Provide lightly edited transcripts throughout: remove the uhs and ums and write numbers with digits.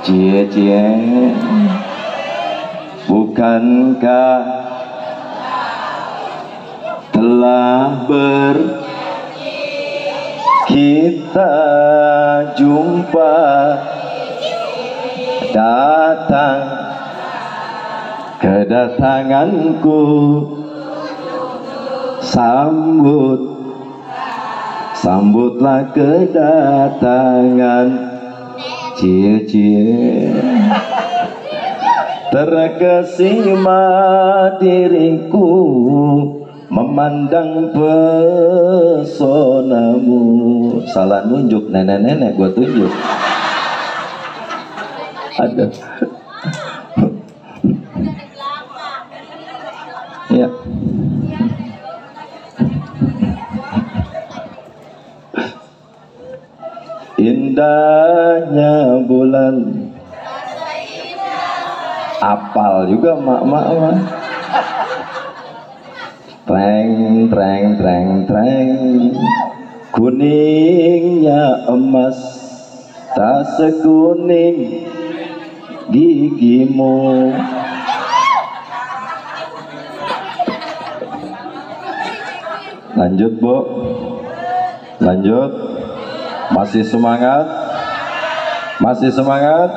Cie-cie, bukankah telah kita jumpa, datang kedatanganku, sambutlah kedatangan. Cie-cie, terkesima diriku memandang pesonamu. Salah nunjuk nenek-nenek, gua tunjuk. Ada. Ya. Indahnya bulan, apal juga mak-mak mah. Treng treng treng treng, kuningnya emas, tak sekuning gigimu. Lanjut Bu, lanjut. Masih semangat? Masih semangat?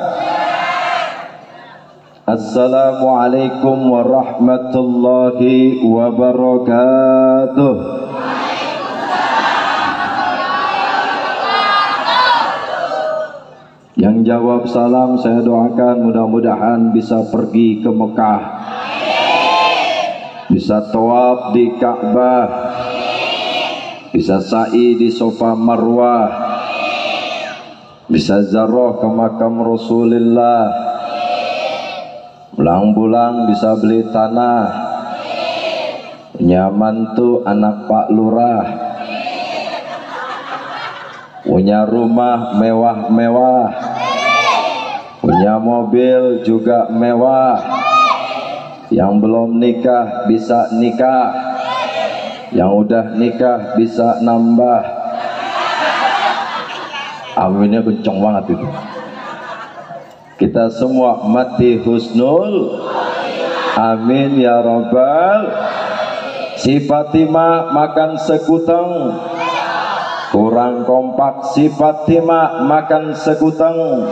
Assalamualaikum warahmatullahi wabarakatuh. Yang jawab salam saya doakan mudah-mudahan bisa pergi ke Mekah, bisa tawaf di Ka'bah, bisa sa'i di Safa Marwah, bisa ziarah ke makam Rasulullah, bulang-bulang bisa beli tanah, punya mantu anak Pak Lurah, punya rumah mewah-mewah, punya mobil juga mewah. Yang belum nikah bisa nikah, yang udah nikah bisa nambah. Aminnya kenceng banget itu. Kita semua mati husnul amin ya rabbal. Si Fatimah makan sekuteng, kurang kompak. Si Fatimah makan sekuteng,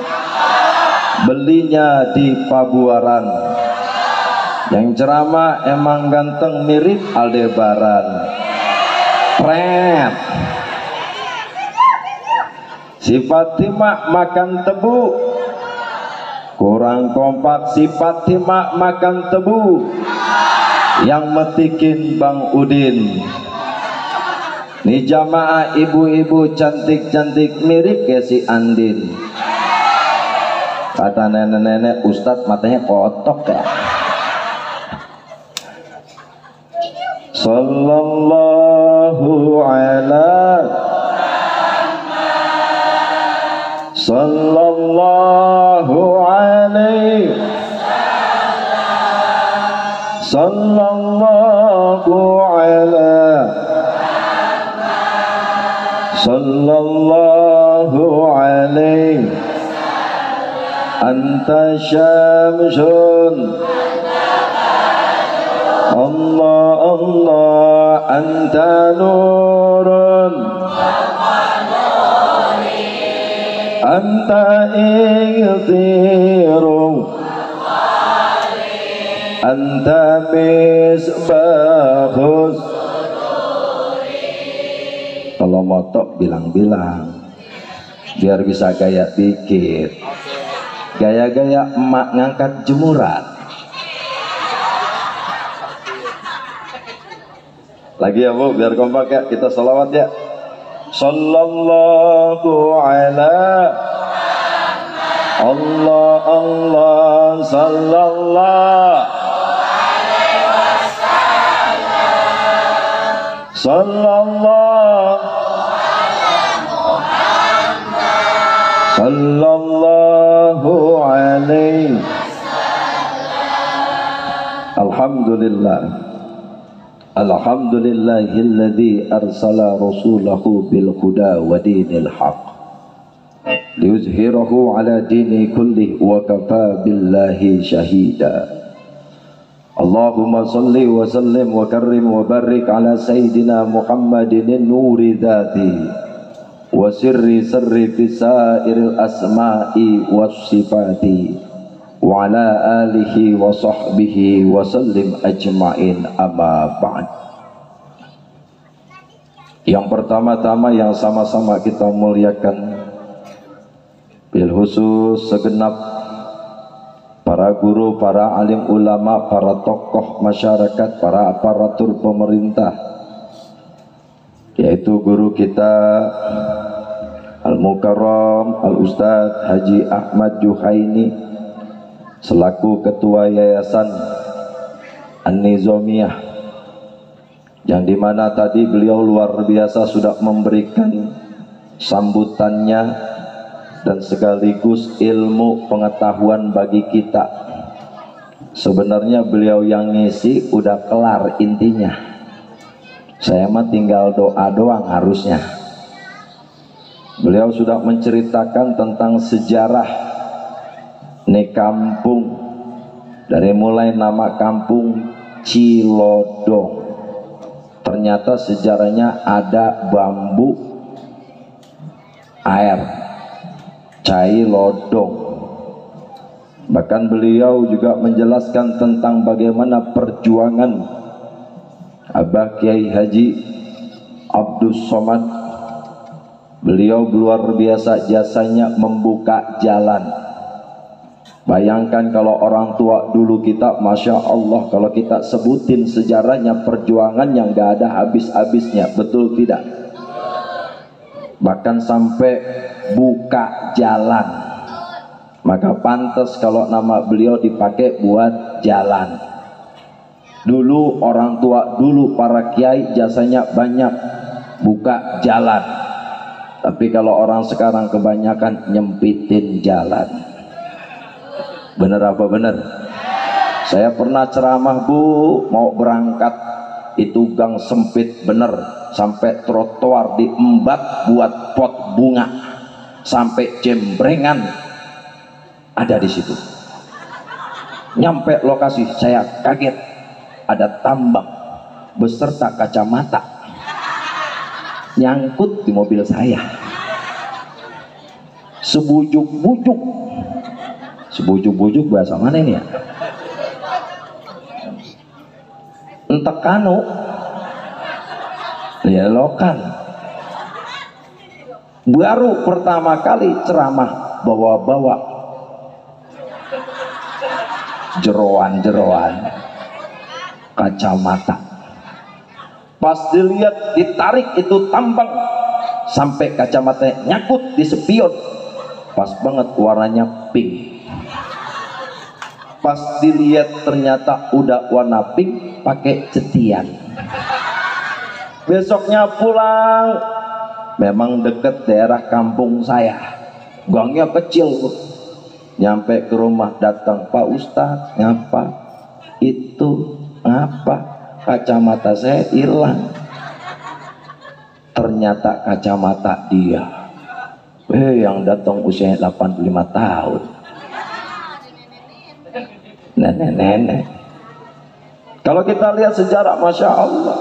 belinya di Pabuaran. Yang ceramah emang ganteng mirip Aldebaran. Pret. Si Fatimah makan tebu, kurang kompak. Si Fatimah makan tebu, yang metikin Bang Udin. Nih jamaah ibu-ibu cantik-cantik mirip kayak si Andin. Kata nenek-nenek, Ustadz matanya kotok ya. Sallallahu alaihi sallallahu alaihi sallallahu alaihi sallallahu alaihi. Anta syamsun, Allah Allah, anta nurun, anta ightiru, anta misbahus. Kalau motok bilang-bilang biar bisa gaya dikit, gaya-gaya emak ngangkat jemuran. Lagi ya Bu, biar kompak ya, kita sholawat ya. Sallallahu ala Allah Allah sallallahu sallallahu sallallahu alaihi. Alhamdulillah. Alhamdulillahilladzi arsala rasulahu bil huda wa dinil haq liyuzhirahu ala dini kullih wa kafa billahi syahida. Allahumma salli wa sallim wa karrim wa barik ala sayyidina Muhammadin nuri dhati wa sirri fi sairil asma'i was sifati wa ala alihi wa sahbihi wa sallim ajma'in, amma ba'd. Yang pertama-tama yang sama-sama kita muliakan bil khusus segenap para guru, para alim ulama, para tokoh masyarakat, para aparatur pemerintah, yaitu guru kita Al-Mukarram Al-Ustadz Haji Ahmad Juhaini selaku Ketua Yayasan An-Nizamiyah, yang dimana tadi beliau luar biasa sudah memberikan sambutannya dan sekaligus ilmu pengetahuan bagi kita. Sebenarnya beliau yang ngisi udah kelar intinya, saya mah tinggal doa doang harusnya. Beliau sudah menceritakan tentang sejarah nih kampung, dari mulai nama kampung Cilodong. Ternyata sejarahnya ada bambu air Cilodong. Bahkan beliau juga menjelaskan tentang bagaimana perjuangan Abah Kiai Haji Abdus Somad. Beliau luar biasa jasanya membuka jalan. Bayangkan kalau orang tua dulu kita, Masya Allah, kalau kita sebutin sejarahnya, perjuangan yang gak ada habis-habisnya, betul tidak? Bahkan sampai buka jalan. Maka pantas kalau nama beliau dipakai buat jalan. Dulu orang tua, dulu para kiai jasanya banyak buka jalan. Tapi kalau orang sekarang kebanyakan nyempitin jalan. Bener apa bener? Saya pernah ceramah bu, mau berangkat itu gang sempit bener, sampai trotoar diembat buat pot bunga, sampai jembrengan ada di situ. Nyampe lokasi saya kaget, ada tambang beserta kacamata nyangkut di mobil saya. Sebujuk-bujuk. Sebujuk-bujuk bahasa mana ini ya? Entekanu ya lokal. Baru pertama kali ceramah bawa-bawa jeroan-jeroan kacamata. Pas dilihat, ditarik itu tambang sampai kacamatanya nyangkut di spion. Pas banget warnanya pink. Pas dilihat ternyata udah warna pink pakai cetian. Besoknya pulang, memang deket daerah kampung saya, gangnya kecil. Nyampe ke rumah datang, Pak Ustadz, ngapa itu, ngapa kacamata saya hilang? Ternyata kacamata dia. Yang datang usianya 85 tahun. Nenek-nenek. Kalau kita lihat sejarah, Masya Allah.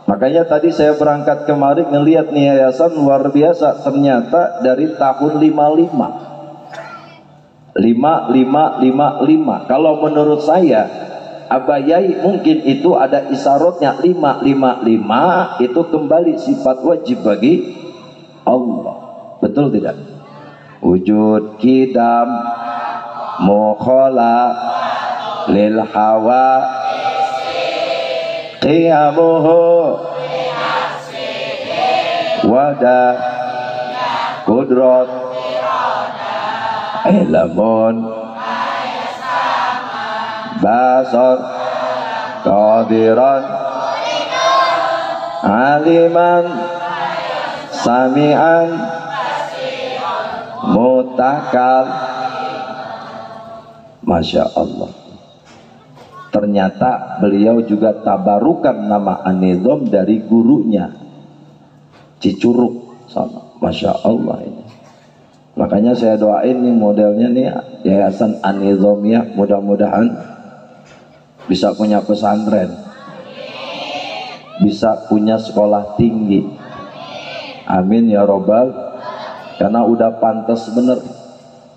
Makanya tadi saya berangkat kemari ngelihat nih yayasan luar biasa. Ternyata dari tahun 55. Kalau menurut saya, Abah Yai mungkin itu ada isyaratnya 555 itu kembali sifat wajib bagi Allah. Betul tidak? Wujud kidam mukhala lil hawa qiyamuhu wada kudrat ilmun basar qadiran aliman sami'an mutakal. Masya Allah. Ternyata beliau juga tabarukan nama An-Nizam dari gurunya Cicurug sana. Masya Allah ini. Makanya saya doain nih modelnya nih Yayasan An-Nizamiyah, mudah-mudahan bisa punya pesantren, bisa punya sekolah tinggi. Amin ya robbal, karena udah pantas bener.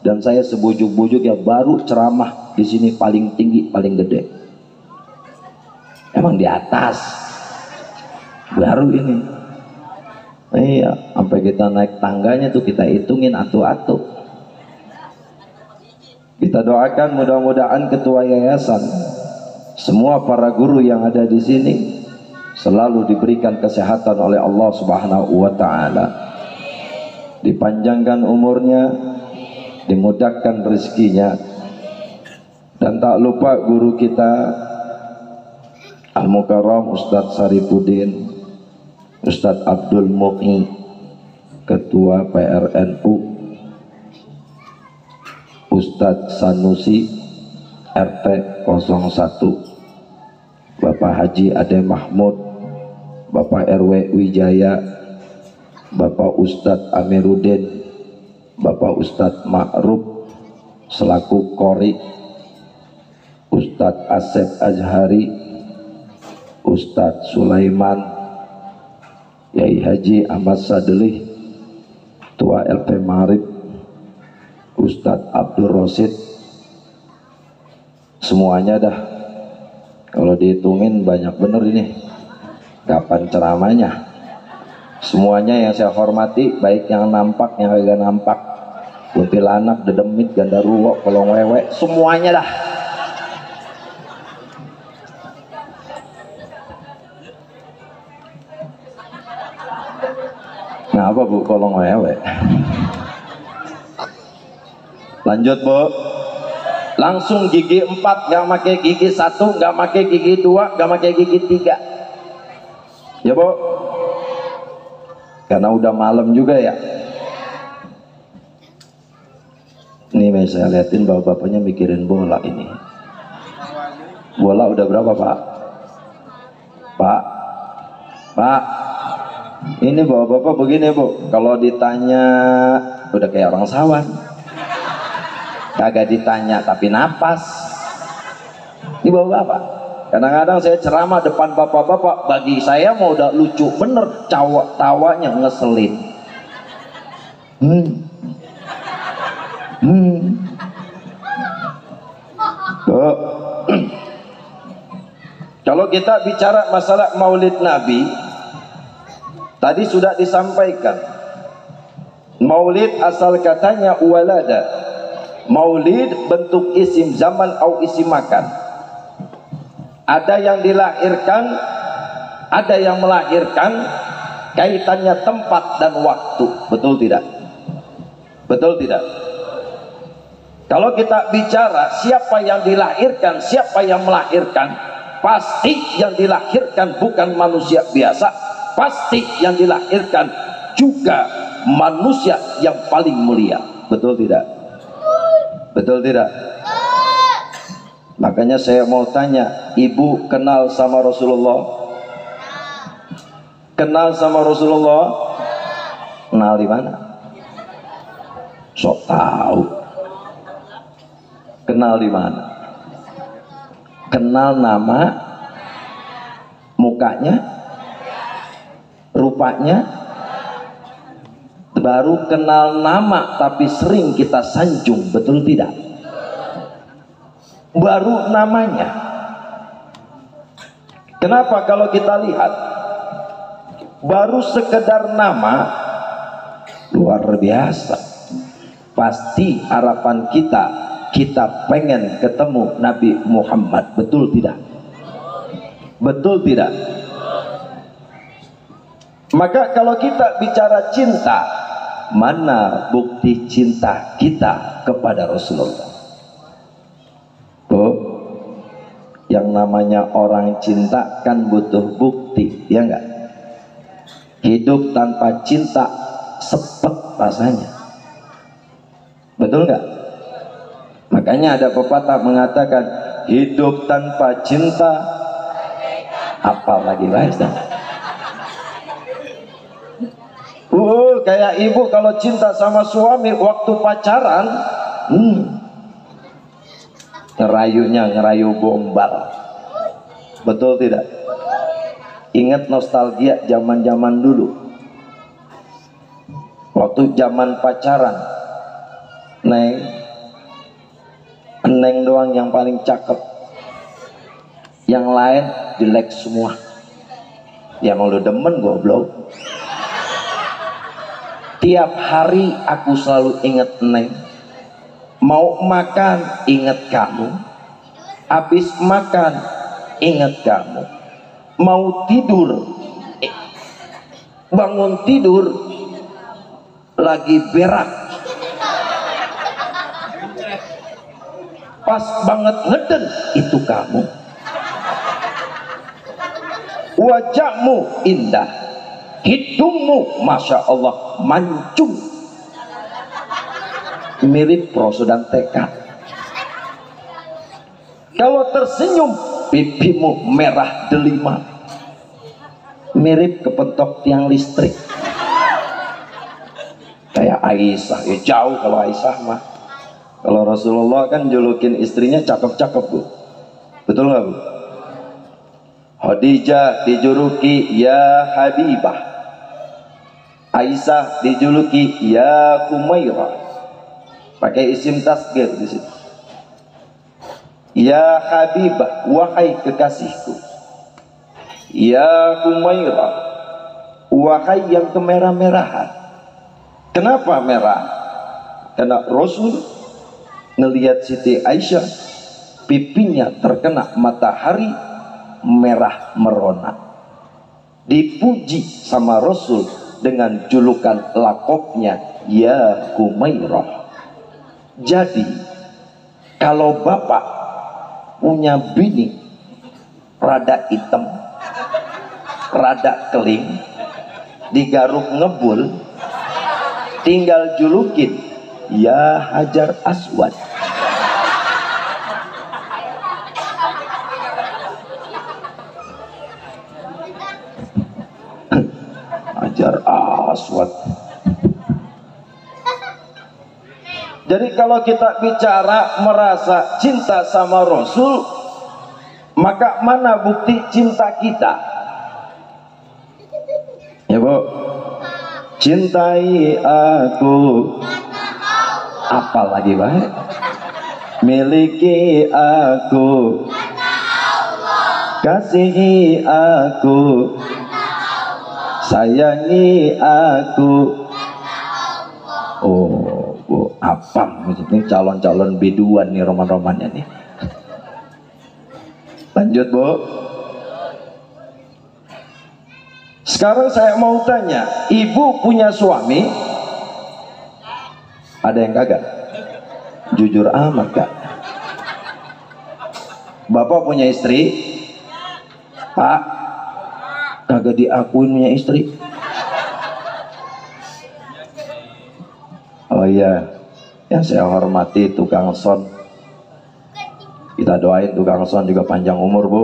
Dan saya sebujuk-bujuk ya baru ceramah di sini paling tinggi, paling gede. Emang di atas baru ini. Iya, sampai kita naik tangganya tuh kita hitungin atu-atu. Kita doakan mudah-mudahan ketua yayasan, semua para guru yang ada di sini selalu diberikan kesehatan oleh Allah Subhanahu wa taala. Dipanjangkan umurnya, dimudahkan rezekinya. Dan tak lupa guru kita Al-Mukarram Ustadz Sarifuddin, Ustadz Abdul Mu'i, Ketua PRNU, Ustadz Sanusi RT 01, Bapak Haji Ade Mahmud, Bapak RW Wijaya, Bapak Ustadz Amiruddin, Bapak Ustadz Ma'ruf selaku Qori, Ustadz Asep Azhari, Ustadz Sulaiman, Yai Haji Ahmad Sadlih, Tua LP Marib, Ustadz Abdul Rosid, semuanya dah kalau dihitungin banyak bener ini. Kapan ceramahnya? Semuanya yang saya hormati, baik yang nampak yang agak nampak, kuntilanak, dedemit, gandaruwo, kolong wewe, semuanya dah. Nah apa bu, kolong wewe. Lanjut bu. Langsung gigi 4, gak pakai gigi 1, gak pakai gigi 2, gak pakai gigi 3. Ya bu. Karena udah malam juga ya. Ini saya liatin bapak-bapaknya mikirin bola ini. Bola udah berapa pak? Pak. Ini bapak-bapak begini bu, kalau ditanya udah kayak orang sawan, kagak ditanya tapi napas. Ini bapak-bapak, kadang-kadang saya ceramah depan bapak-bapak, bagi saya mau udah lucu bener, tawanya ngeselin. Kalau kita bicara masalah Maulid Nabi, tadi sudah disampaikan, Maulid asal katanya walada. Maulid bentuk isim zaman atau isim makan. Ada yang dilahirkan, ada yang melahirkan, kaitannya tempat dan waktu. Betul tidak? Betul tidak? Kalau kita bicara siapa yang dilahirkan, siapa yang melahirkan, pasti yang dilahirkan bukan manusia biasa. Pasti yang dilahirkan juga manusia yang paling mulia. Betul tidak? Betul tidak? Makanya saya mau tanya, ibu kenal sama Rasulullah? Kenal sama Rasulullah? Kenal di mana? Sok tahu. Kenal di mana? Kenal nama, mukanya, rupanya. Baru kenal nama tapi sering kita sanjung, betul tidak? Baru namanya. Kenapa kalau kita lihat baru sekedar nama, luar biasa. Pasti harapan kita pengen ketemu Nabi Muhammad, betul tidak? Betul tidak? Maka kalau kita bicara cinta, mana bukti cinta kita kepada Rasulullah? Oh, yang namanya orang cinta kan butuh bukti, ya enggak? Hidup tanpa cinta sepet rasanya, betul enggak? Makanya ada pepatah mengatakan hidup tanpa cinta apa lagi bahasa? kayak ibu kalau cinta sama suami waktu pacaran, ngerayunya ngerayu gombal. Betul tidak? Ingat nostalgia zaman-zaman dulu. Waktu zaman pacaran, Neng doang yang paling cakep, yang lain jelek semua. Yang lu demen goblok. Tiap hari aku selalu inget Neng. Mau makan inget kamu, habis makan inget kamu, mau tidur bangun tidur lagi berak, pas banget ngeden itu kamu. Wajahmu indah, hidungmu masya Allah mancung, mirip Proso dan Teka. Kalau tersenyum pipimu merah delima, mirip kepentok tiang listrik. Kayak Aisyah, ya jauh kalau Aisyah mah. Kalau Rasulullah kan julukin istrinya cakep-cakep bu, betul nggak bu? Khadijah dijuluki ya Habibah, Aisyah dijuluki ya Humairah, pakai isim tasghir di situ. Ya Habibah, wahai kekasihku. Ya Humairah, wahai yang kemerah-merahan. Kenapa merah? Karena Rasul ngelihat Siti Aisyah, pipinya terkena matahari merah merona. Dipuji sama Rasul dengan julukan lakopnya ya Humairah. Jadi kalau bapak punya bini rada hitam, rada keling, digaruk ngebul, tinggal julukin ya Hajar Aswad. Hajar Aswad. Jadi kalau kita bicara merasa cinta sama Rasul, maka mana bukti cinta kita? Ya bu, cintai aku, apa lagi baik? Miliki aku, kasihi aku, sayangi aku. Oh bu, apa ini calon-calon biduan nih roman-romannya nih. Lanjut bu. Sekarang saya mau tanya, ibu punya suami? Ada yang kagak? Jujur amat kak. Bapak punya istri? Pak, kagak diakuin punya istri. Oh iya, yang saya hormati tukang son. Kita doain tukang son juga panjang umur bu,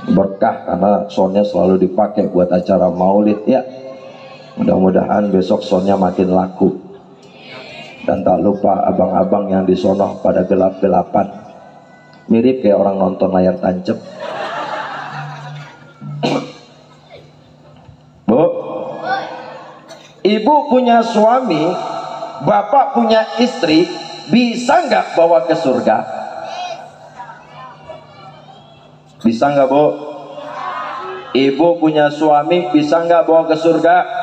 berkah karena sonnya selalu dipakai buat acara maulid ya. Mudah-mudahan besok sonnya makin laku. Dan tak lupa abang-abang yang disonoh pada gelap-gelapan, mirip kayak orang nonton layar tancap. Bu, ibu punya suami, bapak punya istri, bisa nggak bawa ke surga? Bisa nggak bu? Ibu punya suami, bisa nggak bawa ke surga?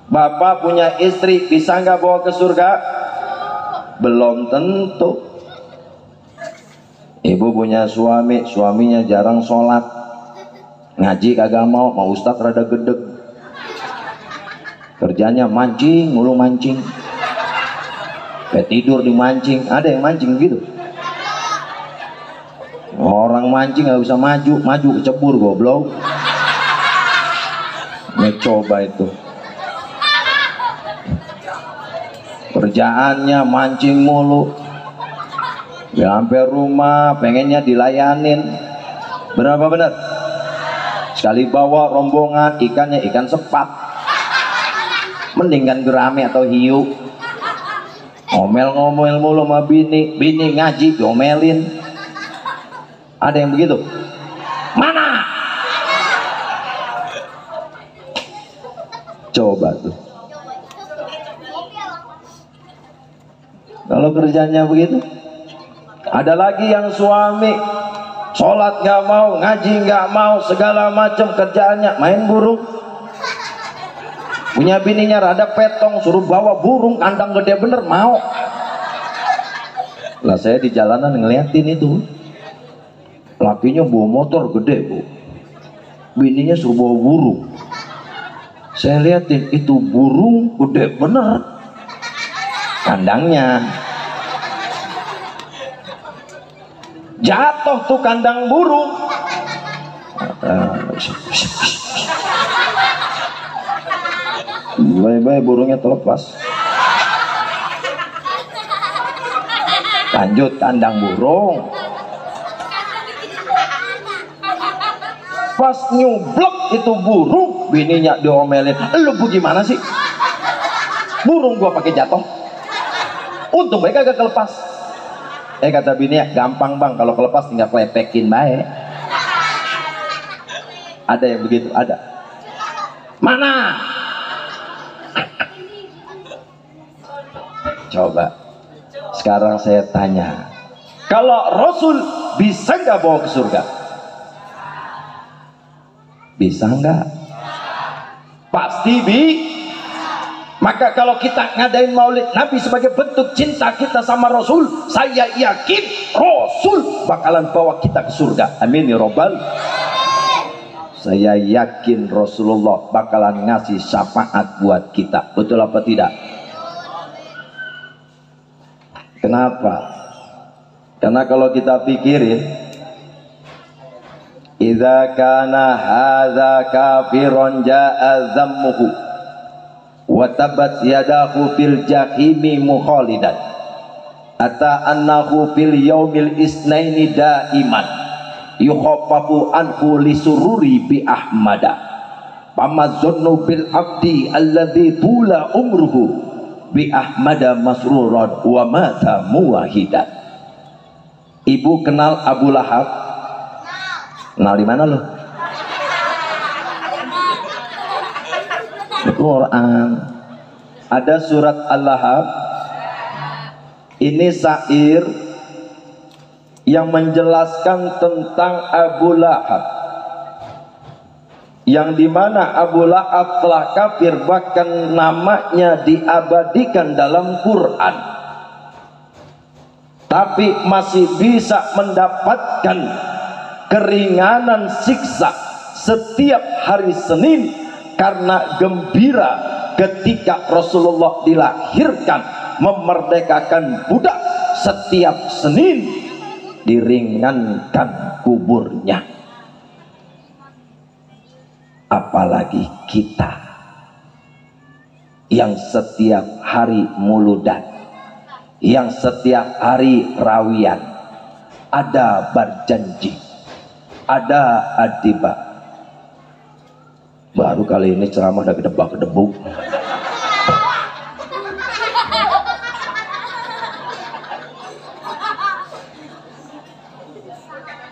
Bapak punya istri, bisa nggak bawa ke surga? Belum tentu. Ibu punya suami, suaminya jarang sholat, ngaji kagak mau ustadz rada gedeg, kerjanya mancing mulu mancing, kayak tidur di mancing. Ada yang mancing gitu? Orang mancing nggak bisa maju kecebur goblok. Coba itu kerjaannya mancing mulu, ya sampai rumah pengennya dilayanin. Berapa benar? Sekali bawa rombongan ikannya ikan sepat, Mendingan gerame atau hiu. Ngomel-ngomel mulu sama bini ngaji diomelin. Ada yang begitu? Mana? Coba tuh. Kalau kerjanya begitu. Ada lagi yang suami sholat gak mau, ngaji gak mau, segala macam kerjaannya main burung. Punya bininya rada petong, suruh bawa burung kandang gede bener, mau. Lah saya di jalanan ngeliatin itu, lakinya bawa motor gede bu, bininya suruh bawa burung. Saya liatin itu burung gede bener kandangnya. Jatuh tuh kandang burung. Bye-bye burungnya terlepas. Lanjut kandang burung. Pas nyublek itu burung, bininya diomelin. Lu gimana sih? Burung gua pakai jatuh. Untung mereka gak kelepas. Kata bininya, gampang bang, kalau kelepas tinggal klepekin baik. Ada yang begitu? Ada. Mana? Coba sekarang saya tanya, kalau Rasul bisa nggak bawa ke surga? Bisa nggak? Pasti Maka kalau kita ngadain maulid Nabi sebagai bentuk cinta kita sama Rasul, saya yakin Rasul bakalan bawa kita ke surga. Amin ya robbal. Saya yakin Rasulullah bakalan ngasih syafaat buat kita. Betul apa tidak? Kenapa? Karena kalau kita pikirin, idza kana hadza kafiron jaa zammuhu wa tabat yadahu fil jahimi mukhalidan ata annahu fil yaumil isnaini daiman yukhaffafu anhu lisururi bi ahmada pamazunnu bil abdi alladzi tula umruhu bi ahmada masruran wa mata muwahidan. Ibu kenal Abu Lahab? Kenal di mana lo? Quran. Ada surat Al-Lahab. Ini syair yang menjelaskan tentang Abu Lahab, yang dimana Abu Lahab telah kafir, bahkan namanya diabadikan dalam Quran, tapi masih bisa mendapatkan keringanan siksa setiap hari Senin karena gembira ketika Rasulullah dilahirkan, memerdekakan budak. Setiap Senin diringankan kuburnya. Apalagi kita yang setiap hari muludan, yang setiap hari rawian, ada berjanji, ada adiba. Baru kali ini ceramah udah gedebak-gedebuk.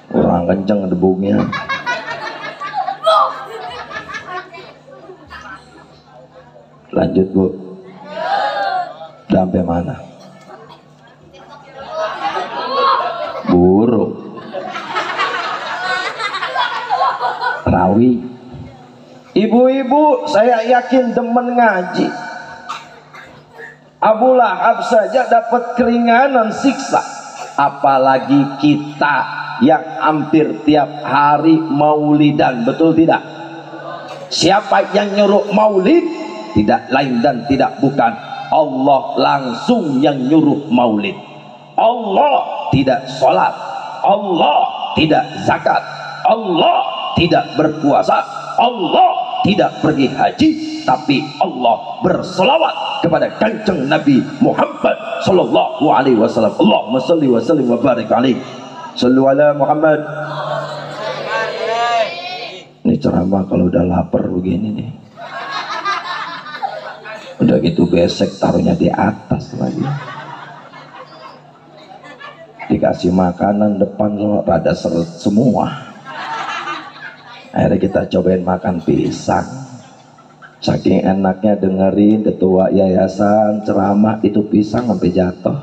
Kurang kenceng gedebuknya. Lanjut bu. Sampai mana? Burung. Rawi. Ibu-ibu saya yakin demen ngaji. Abu Lahab saja dapat keringanan siksa, apalagi kita yang hampir tiap hari maulidan. Betul tidak? Siapa yang nyuruh maulid? Tidak lain dan tidak bukan Allah langsung yang nyuruh maulid. Allah tidak sholat, Allah tidak zakat, Allah tidak berpuasa, Allah tidak pergi haji, tapi Allah berselawat kepada kanjeng Nabi Muhammad sallallahu alaihi wasallam. Allahumma shalli wa sallim wa barik alaihi. Shallu ala Muhammad. Ini ceramah kalau udah lapar begini nih. Udah gitu besek taruhnya di atas lagi. Dikasih makanan depan rada seret semua. Akhirnya kita cobain makan pisang. Saking enaknya dengerin ketua yayasan ceramah, itu pisang sampai jatuh.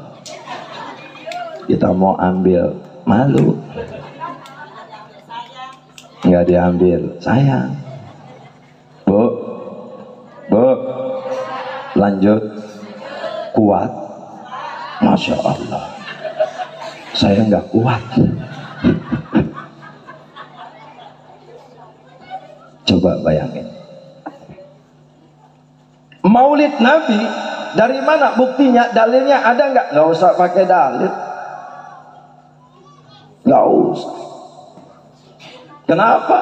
Kita mau ambil, malu. Nggak diambil, sayang. Bu, lanjut. Kuat? Masya Allah. Saya nggak kuat. Coba bayangin. Maulid Nabi, dari mana buktinya? Dalilnya ada nggak? Nggak usah pakai dalil. Nggak usah. Kenapa?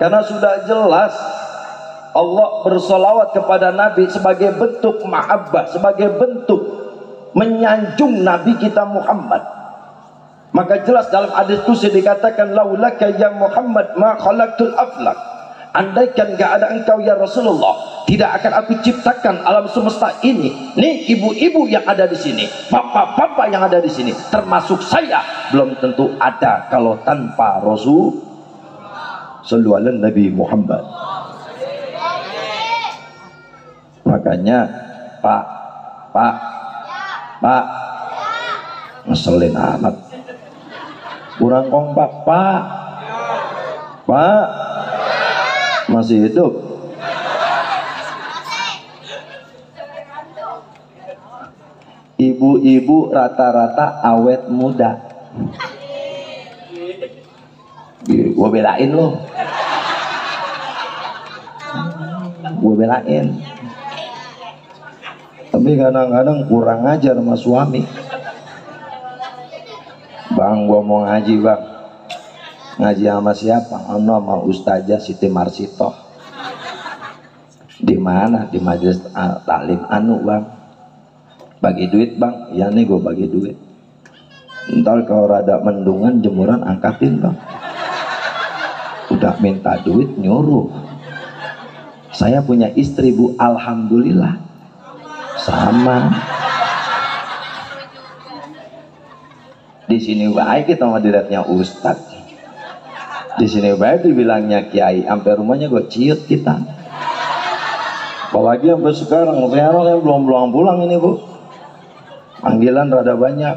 Karena sudah jelas Allah bersolawat kepada Nabi sebagai bentuk mahabbah, sebagai bentuk menyanjung Nabi kita Muhammad. Maka jelas dalam hadis qudsi dikatakan, laulaka ya Muhammad ma khalaqtul aflak. Andaikan gak ada engkau ya Rasulullah, tidak akan aku ciptakan alam semesta ini. Nih ibu-ibu yang ada di sini, bapak-bapak yang ada di sini, termasuk saya, belum tentu ada kalau tanpa Rasul sallallahu alaihi Nabi Muhammad. Makanya Pak, ngeselin amat, kurang kompak. Pak, masih hidup? Ibu-ibu rata-rata awet muda. Gue belain lo, gue belain. Tapi kadang-kadang kurang ajar sama suami. Bang, gua mau ngaji bang. Ngaji sama siapa? Sama Ustazah Siti Marsitoh. Di mana? Di majelis taklim bang. Bagi duit bang. Ya nih gue bagi duit. Ntar kalau rada mendungan jemuran angkatin bang. Udah minta duit nyuruh. Saya punya istri bu, alhamdulillah. Sama. Di sini baik kita mau dilihatnya ustad. Di sini baik dibilangnya kiai, sampai rumahnya gue ciut kita. Apalagi sampai sekarang, saya belum pulang ini bu. Panggilan rada banyak.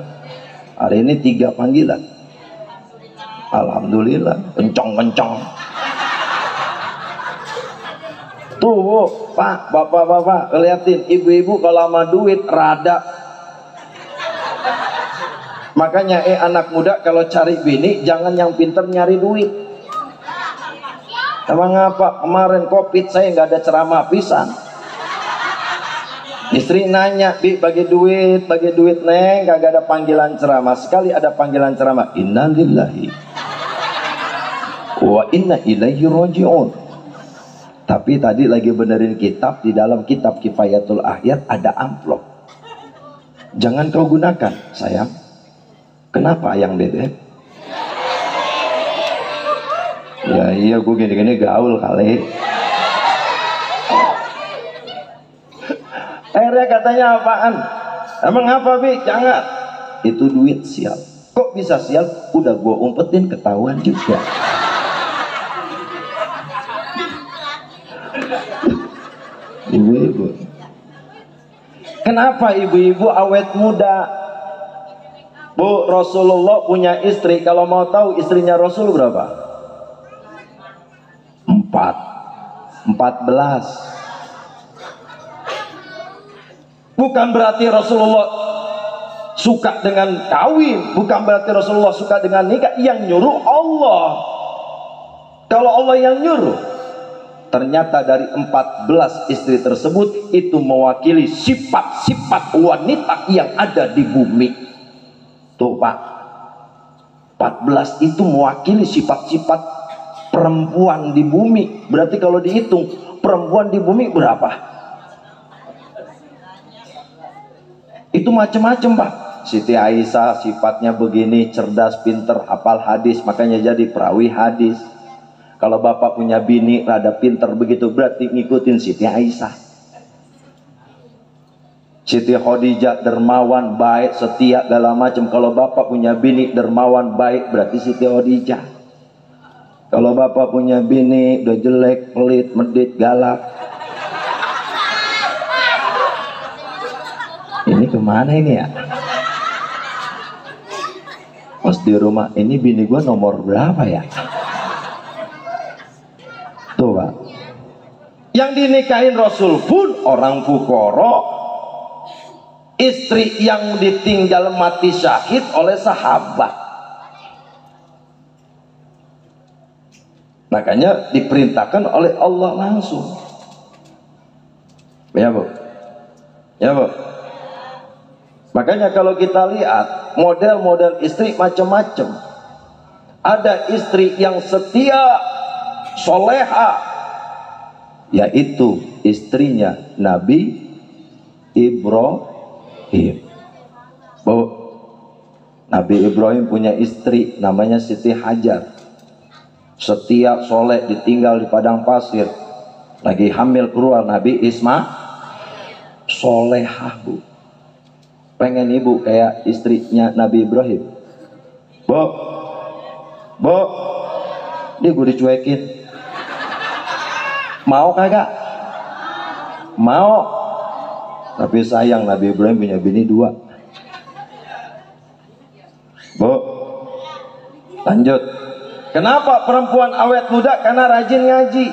Hari ini 3 panggilan. Alhamdulillah, kencang-kencang. Tuh bu, pak, bapak-bapak, liatin ibu-ibu kalau sama duit rada. Makanya anak muda kalau cari bini jangan yang pinter nyari duit. Emang apa? Kemarin COVID saya nggak ada ceramah pisan. Istri nanya, bi bagi duit neng, kagak ada panggilan ceramah. Sekali ada panggilan ceramah, innalillahi wa inna ilaihi raji'un. Tapi tadi lagi benerin kitab, di dalam kitab Kifayatul Ahyad ada amplop. Jangan kau gunakan, sayang. Kenapa yang bebek? Ya iya, gue gini-gini gaul kali. Akhirnya katanya apaan? Emang apa bi? Jangan. Itu duit sial. Kok bisa sial? Udah gue umpetin, ketahuan juga. Ibu-ibu. Kenapa ibu-ibu awet muda? Bu, Rasulullah punya istri. Kalau mau tahu istrinya Rasul berapa? 14. Bukan berarti Rasulullah suka dengan kawin, bukan berarti Rasulullah suka dengan nikah. Yang nyuruh Allah. Kalau Allah yang nyuruh, ternyata dari 14 istri tersebut itu mewakili sifat-sifat wanita yang ada di bumi. Tuh Pak, 14 itu mewakili sifat-sifat perempuan di bumi. Berarti kalau dihitung perempuan di bumi berapa? Itu macam-macam Pak. Siti Aisyah sifatnya begini, cerdas, pinter, hafal hadis, makanya jadi perawi hadis. Kalau bapak punya bini rada pinter begitu, berarti ngikutin Siti Aisyah. Siti Khadijah dermawan, baik, setia, segala macam. Kalau bapak punya bini dermawan, baik, berarti Siti Khadijah. Kalau bapak punya bini udah jelek, pelit, medit, galak, ini kemana ini ya? Pas di rumah, ini bini gua nomor berapa ya? Tuh Pak, yang dinikahin Rasul pun orang fukara, istri yang ditinggal mati syahid oleh sahabat. Makanya diperintahkan oleh Allah langsung. Ya Bu, ya Bu. Makanya kalau kita lihat model-model istri macam-macam. Ada istri yang setia, soleha, yaitu istrinya Nabi Ibrahim. Bu, Nabi Ibrahim punya istri namanya Siti Hajar. Setia, soleh, ditinggal di padang pasir. Lagi hamil keluar Nabi Ismail. Solehah Bu. Pengen ibu kayak istrinya Nabi Ibrahim. Bu, Bu, dia gue dicuekin. Mau kagak? Mau. Tapi sayang Nabi Ibrahim punya bini 2. Bu, lanjut. Kenapa perempuan awet muda? Karena rajin ngaji.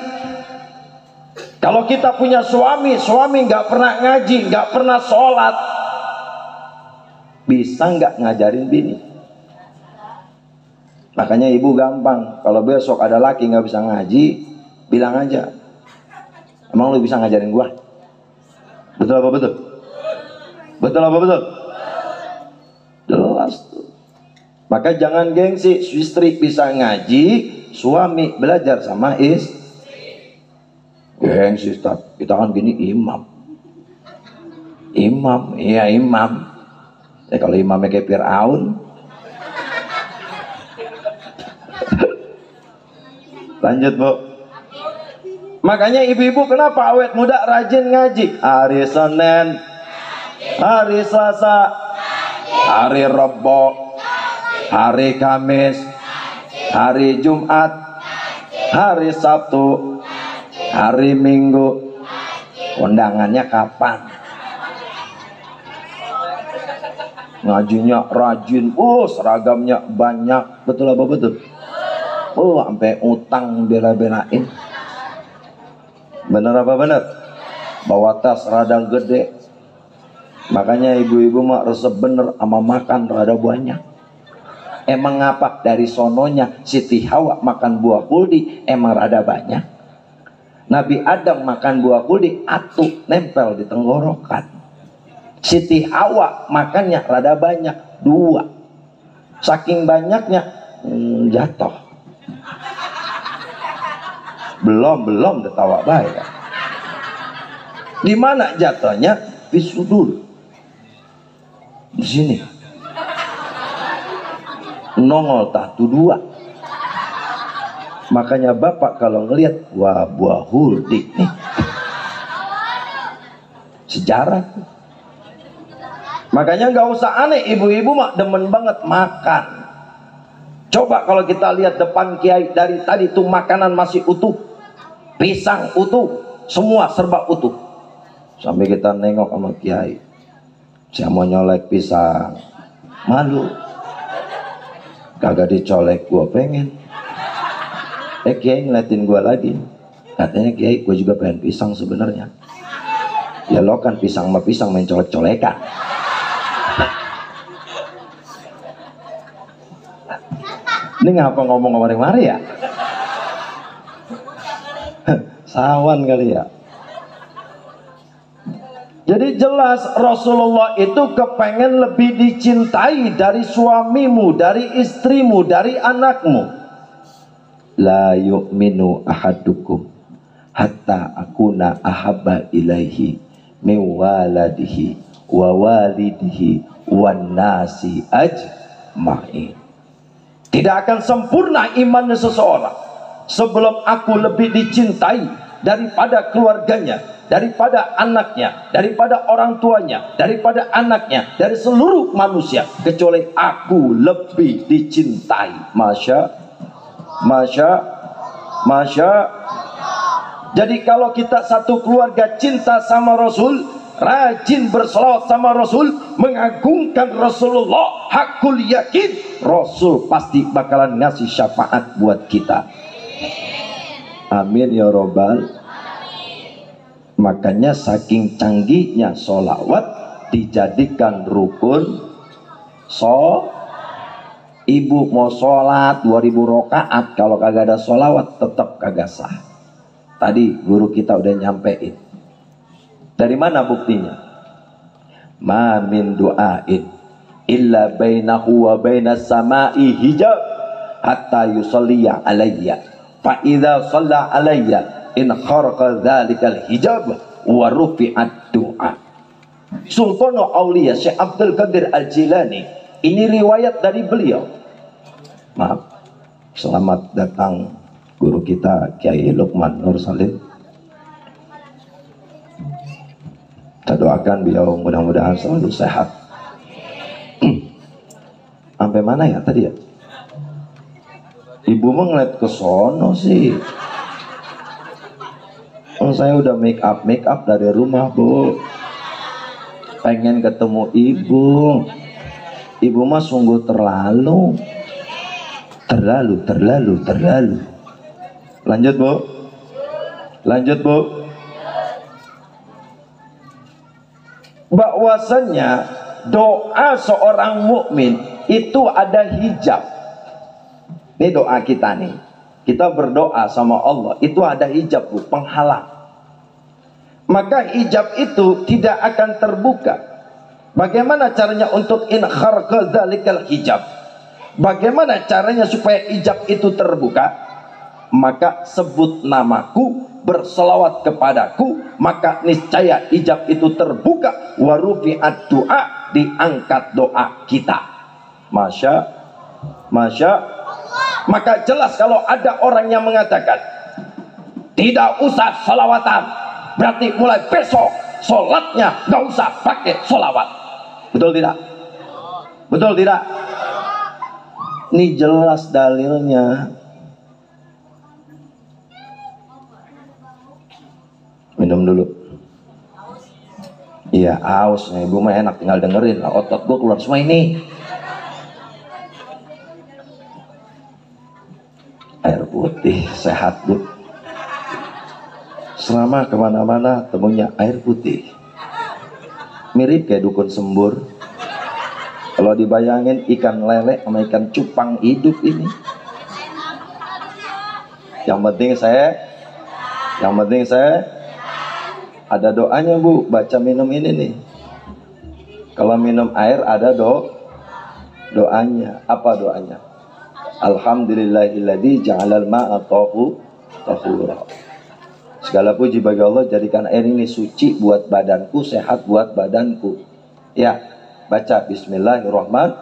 Kalau kita punya suami nggak pernah ngaji, nggak pernah sholat, bisa nggak ngajarin bini? Makanya ibu gampang, kalau besok ada laki nggak bisa ngaji, bilang aja, emang lu bisa ngajarin gua? Betul apa betul? Betul apa betul? Jelas tuh. Maka jangan gengsi, istri bisa ngaji, suami belajar sama gengsi, Ustaz. Kita kan gini imam. Imam, iya imam. Ya kalau imamnya kayak Fir'aun. Lanjut Bu. Makanya ibu-ibu kenapa awet muda rajin ngaji? Hari Senin, hari Selasa, hari Rabu, hari Kamis, hari Jumat, hari Sabtu, hari Minggu. Undangannya kapan? Ngajinya rajin, seragamnya banyak. Betul apa betul? Sampai utang bela-belain. Bener apa bener? Bawa tas rada gede. Makanya ibu-ibu mah resep bener sama makan rada banyak. Emang ngapa dari sononya Siti Hawa makan buah kuldi emang rada banyak. Nabi Adam makan buah kuldi atuh nempel di tenggorokan. Siti Hawa makannya rada banyak 2. Saking banyaknya jatuh. Belum detawa baik. Di mana jatuhnya? Di sudur. Di sini. Nongol tatu 2. Makanya bapak kalau ngelihat wah buah huldi nih. Sejarah. Makanya nggak usah aneh, ibu-ibu mah demen banget makan. Coba kalau kita lihat depan kiai dari tadi tuh makanan masih utuh, pisang utuh, semua serba utuh. Sampai kita nengok sama kiai, saya mau nyolek pisang, malu, kagak dicolek, gua pengen. Kiai ngeliatin gua lagi, katanya kiai, gua juga pengen pisang sebenarnya. Ya lo kan pisang sama pisang main colek-colekan. Ini ngapa ngomong kemari-mari ya? Sawan kali ya. Jadi jelas Rasulullah itu kepengen lebih dicintai dari suamimu, dari istrimu, dari anakmu. La yu'minu ahadukum hatta akuna ahabba ilaihi min waladihi wa walidihi wan nasi ajma'in. Tidak akan sempurna imannya seseorang sebelum aku lebih dicintai daripada keluarganya, daripada anaknya, daripada orang tuanya, daripada anaknya, dari seluruh manusia, kecuali aku lebih dicintai. Masya. Jadi kalau kita satu keluarga cinta sama Rasul, rajin berselawat sama Rasul, mengagungkan Rasulullah, hakul yakin Rasul pasti bakalan ngasih syafaat buat kita. Amin ya robbal. Makanya saking canggihnya sholawat dijadikan rukun. Ibu mau sholat 2000 rakaat, kalau kagak ada sholawat tetap kagak sah. Tadi guru kita udah nyampein. Dari mana buktinya? Ma min du'ain illa bainahu wa bainas sama'i hijab hatta yusalliya alayya fa idza shalla alayya in kharaqa dzalikal hijab wa rufi'at du'a. Sultanul Auliya Syekh Abdul Qadir Al-Jilani, ini riwayat dari beliau. Maaf, selamat datang guru kita Kiai Lukman Nur Salim. Kita doakan beliau mudah-mudahan selalu sehat. Sampai mana ya tadi ya? Ibu mau ngeliat ke sono sih. Saya udah make up dari rumah, Bu. Pengen ketemu ibu. Ibu mah sungguh terlalu. Lanjut, Bu. Bahwasannya doa seorang mukmin itu ada hijab. Ini doa kita nih. Kita berdoa sama Allah, itu ada hijab, Bu, penghalang. Maka hijab itu tidak akan terbuka. Bagaimana caranya untuk in kharqa dzalikal hijab? Bagaimana caranya supaya hijab itu terbuka? Maka sebut namaku, berselawat kepadaku, maka niscaya hijab itu terbuka. Wa rufi'at du'a, diangkat doa kita. Masya. Maka jelas kalau ada orang yang mengatakan tidak usah selawatan, berarti mulai besok sholatnya gak usah pakai sholawat. Betul tidak? Ini jelas dalilnya. Minum dulu. Iya, aus. Ibu mah enak tinggal dengerin. Otot gua keluar semua ini. Air putih sehat, Bu. Selama kemana-mana temunya air putih. Mirip kayak dukun sembur. Kalau dibayangin ikan lele sama ikan cupang hidup ini. Yang penting saya ada doanya, Bu. Baca minum ini nih. Kalau minum air ada doanya. Apa doanya? Alhamdulillahilladzi ja'alal ma'a tahura. Segala puji bagi Allah, jadikan air ini suci buat badanku, sehat buat badanku. Ya, baca bismillahirrahmanirrahim.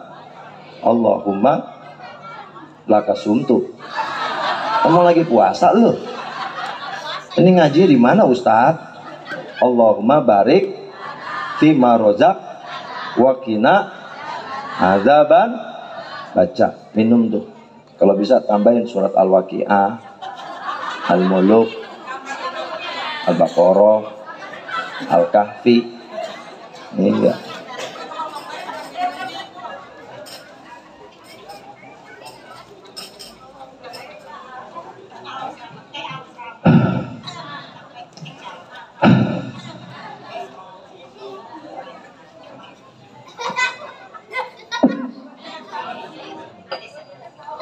Allahumma lakasumtu. Kamu lagi puasa lu? Ini ngaji di mana, Ustaz? Allahumma barik fima rozak wakina azaban. Baca, minum tuh. Kalau bisa tambahin surat Al-Waqi'ah, Al-Muluk, Al-Baqarah, Al-Kahfi. Ini enggak.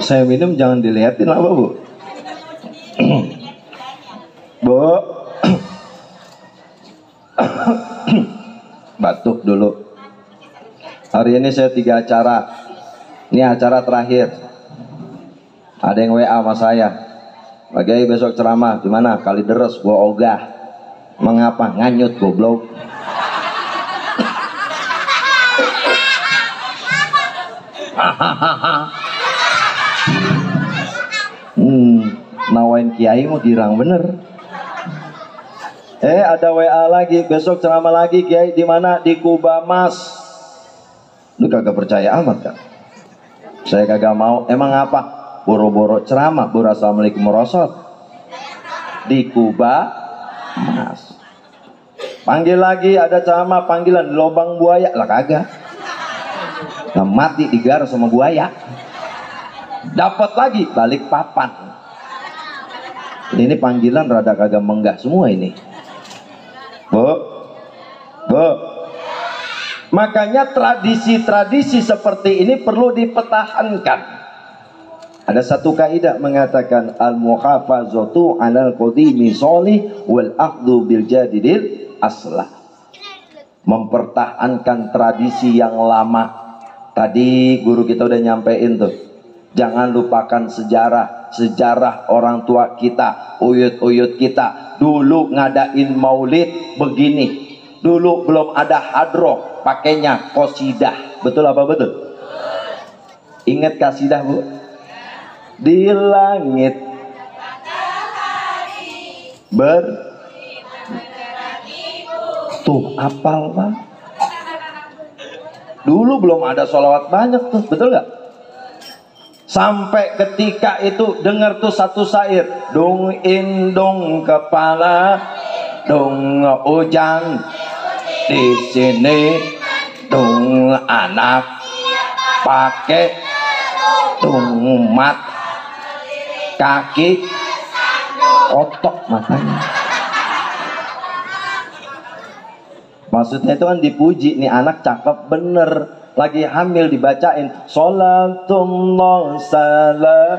Saya minum jangan dilihatin apa, Bu? Bu, batuk dulu. Hari ini saya 3 acara. Ini acara terakhir. Ada yang WA sama saya. Bagai besok ceramah di mana? Kalideres, gua ogah. Mengapa? Nganyut goblok. Nawain kiai mau girang bener. Ada WA lagi, besok ceramah lagi Kiai, di mana? Di Kuba Mas. Lu kagak percaya amat kan? Saya kagak mau. Emang apa? Boro-boro ceramah, Assalamualaikum warahmatullahi di Kuba Mas. Panggil lagi, ada ceramah panggilan di Lobang Buaya, lah kagak. Nah, mati digar sama buaya. Dapat lagi balik papan. Ini panggilan rada kagak menggah semua ini. Bu. Makanya tradisi-tradisi seperti ini perlu dipertahankan. Ada satu kaidah mengatakan al-muhafazatu 'alal qadimi sholih wal akhdhu bil jadidil aslah. Mempertahankan tradisi yang lama. Tadi guru kita udah nyampein tuh. Jangan lupakan sejarah orang tua kita, uyut-uyut kita. Dulu ngadain maulid begini. Dulu belum ada hadroh, pakainya qasidah. Betul apa betul? Ingat qasidah, Bu? Di langit tuh apal, Pak. Dulu belum ada sholawat banyak tuh, betul nggak? Sampai ketika itu dengar tuh satu syair, dong indong kepala, dong ujang di sini, dong anak pakai dong mat kaki otok matanya. Maksudnya itu kan dipuji, nih anak cakep bener, lagi hamil dibacain sholatullah salam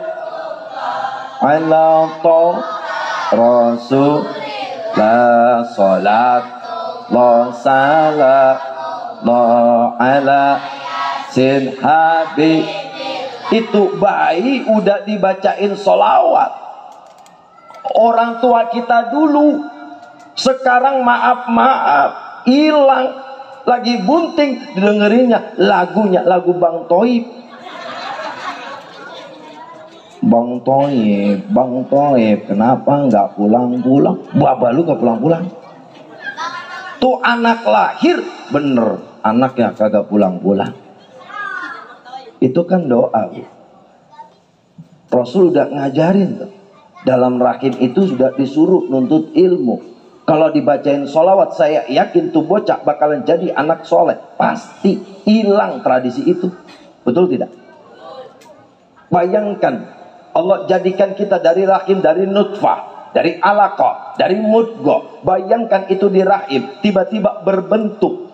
ala rasul la sholat la salam la ala sin habib. Itu bayi udah dibacain sholawat. Orang tua kita dulu, sekarang maaf hilang, lagi bunting didengerinnya lagunya, lagu Bang Toib. Bang Toib, kenapa nggak pulang-pulang? Baba lu nggak pulang-pulang? Tuh anak lahir bener, anaknya kagak pulang-pulang. Itu kan doa. Rasul udah ngajarin tuh. Dalam rahim itu sudah disuruh nuntut ilmu. Kalau dibacain sholawat, saya yakin tuh bocah bakalan jadi anak soleh. Pasti hilang tradisi itu. Betul tidak? Bayangkan, Allah jadikan kita dari rahim, dari nutfah, dari alaqah, dari mudghah. Bayangkan itu di rahim, tiba-tiba berbentuk.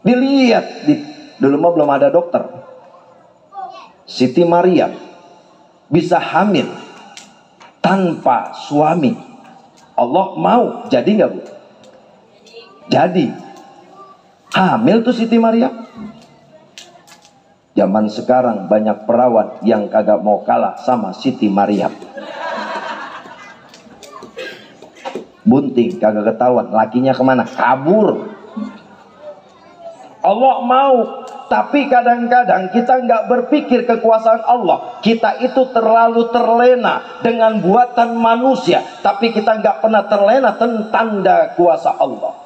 Dilihat, dulu mah belum ada dokter. Siti Maryam bisa hamil tanpa suami. Allah mau, jadi nggak, Bu? Jadi hamil tuh Siti Maryam. Zaman sekarang banyak perawat yang kagak mau kalah sama Siti Maryam. Bunting kagak ketahuan, lakinya kemana? Kabur. Allah mau, tapi kadang-kadang kita nggak berpikir kekuasaan Allah. Kita itu terlalu terlena dengan buatan manusia, tapi kita nggak pernah terlena tentang tanda kuasa Allah.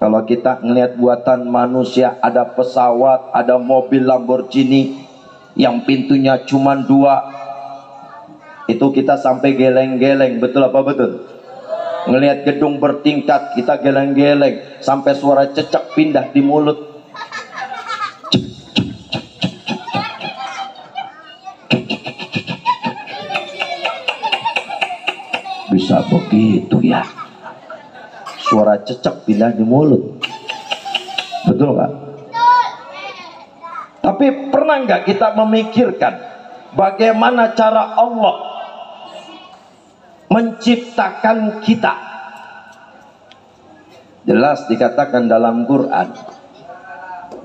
Kalau kita ngelihat buatan manusia, ada pesawat, ada mobil Lamborghini yang pintunya cuma 2, itu kita sampai geleng-geleng. Betul apa betul? Ngelihat gedung bertingkat, kita geleng-geleng sampai suara cecak pindah di mulut. Bisa begitu ya, suara cecak pindah di mulut. Betul nggak? Tapi pernah nggak kita memikirkan bagaimana cara Allah menciptakan kita? Jelas dikatakan dalam Quran,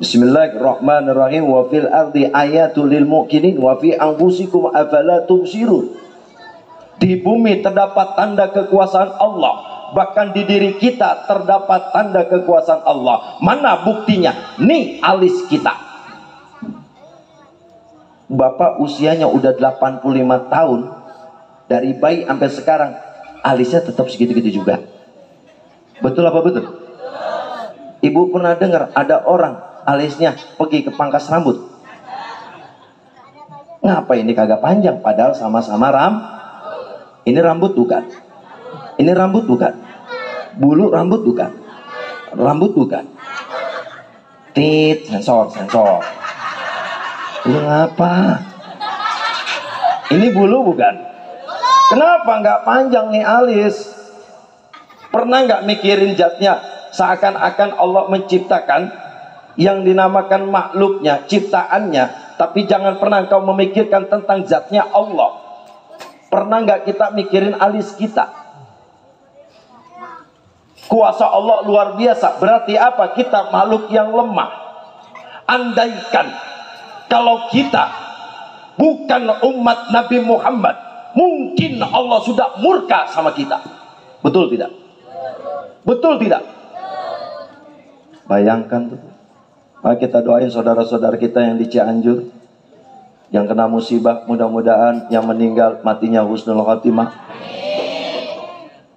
Bismillahirrahmanirrahim, wa fil ardi ayatul lil muqinin wa fi anfusikum afala tubsirun. Di bumi terdapat tanda kekuasaan Allah, bahkan di diri kita terdapat tanda kekuasaan Allah. Mana buktinya? Nih alis kita. Bapak usianya udah 85 tahun, dari bayi sampai sekarang alisnya tetap segitu-gitu juga. Betul apa betul? Ibu pernah dengar ada orang alisnya pergi ke pangkas rambut? Ngapa ini kagak panjang? Padahal sama-sama ini rambut bukan? Ini rambut bukan? Bulu rambut bukan? Rambut bukan? Tit, sensor. Lu ngapa? Ini bulu bukan? Kenapa nggak panjang nih alis? Pernah nggak mikirin zatnya? Seakan-akan Allah menciptakan yang dinamakan makhluknya, ciptaannya, tapi jangan pernah kau memikirkan tentang zatnya Allah. Pernah nggak kita mikirin alis kita? Kuasa Allah luar biasa. Berarti apa? Kita makhluk yang lemah. Andaikan kalau kita bukan umat Nabi Muhammad, mungkin Allah sudah murka sama kita. Betul tidak? Betul tidak? Bayangkan tuh. Mari kita doain saudara-saudara kita yang di Cianjur, yang kena musibah, mudah-mudahan yang meninggal matinya husnul khotimah.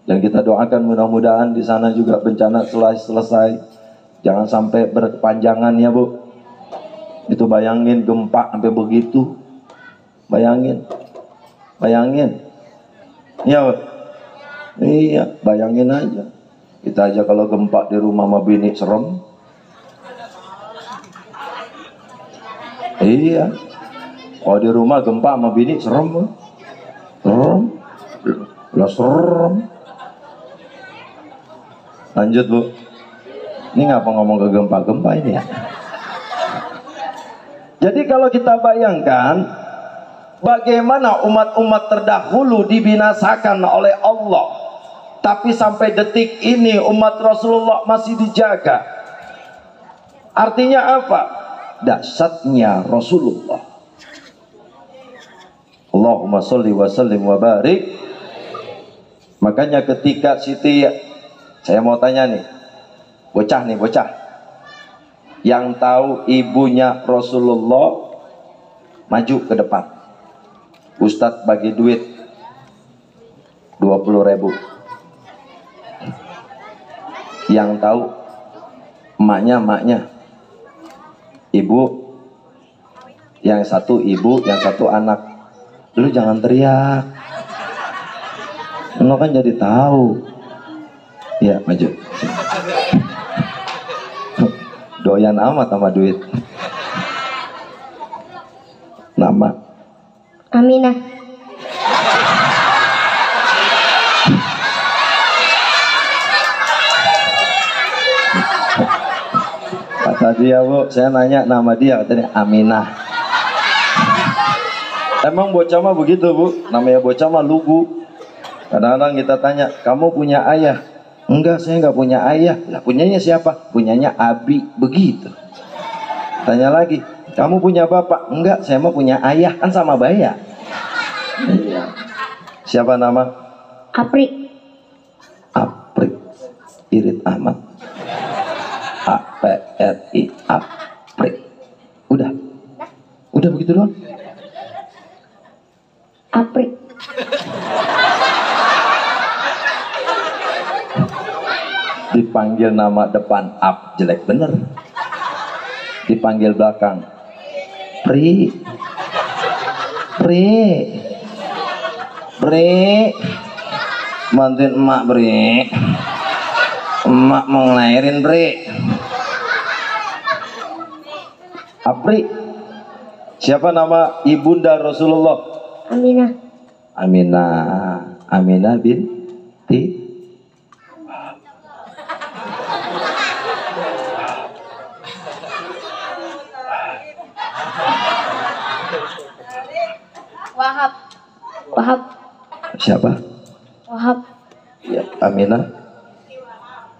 Dan kita doakan mudah-mudahan di sana juga bencana selesai. Jangan sampai berkepanjangan ya Bu. Itu bayangin gempa sampai begitu. Bayangin. Ya, iya, bayangin aja. Kita aja kalau gempa di rumah sama bini serem. Iya. Kalau di rumah gempa sama bini serem. Serem. Lanjut Bu. Ini ngapa ngomong ke gempa-gempa ini ya? Jadi kalau kita bayangkan bagaimana umat-umat terdahulu dibinasakan oleh Allah, tapi sampai detik ini umat Rasulullah masih dijaga. Artinya apa? Dahsyatnya Rasulullah. Allahumma sholli wa sallim wa barik. Makanya ketika Siti, saya mau tanya nih, bocah, yang tahu ibunya Rasulullah maju ke depan. Ustadz bagi duit 20.000. Yang tahu emaknya, ibu, yang satu ibu, yang satu anak. Lu jangan teriak, lo kan jadi tahu. Ya maju. Doyan amat sama duit. Nama Aminah. Kata dia Bu, saya nanya nama dia, katanya Aminah. Emang bocah mah begitu Bu, namanya bocah mah lugu. Kadang-kadang kita tanya, kamu punya ayah? Enggak, saya nggak punya ayah. Lah punyanya siapa? Punyanya Abi. Begitu. Tanya lagi, kamu punya bapak? Enggak, saya mau punya ayah. Kan sama Baya. Iya. Siapa nama? Apri. Irit amat. APRI. Apri. Udah begitu doang. Apri. Dipanggil nama depan jelek bener. Dipanggil belakang Pri. Bantuin emak Pri. Emak mau ngelahirin Pri. Apri. Siapa nama ibunda Rasulullah? Aminah binti Wahab. Siapa? Wahab. Ya, Aminah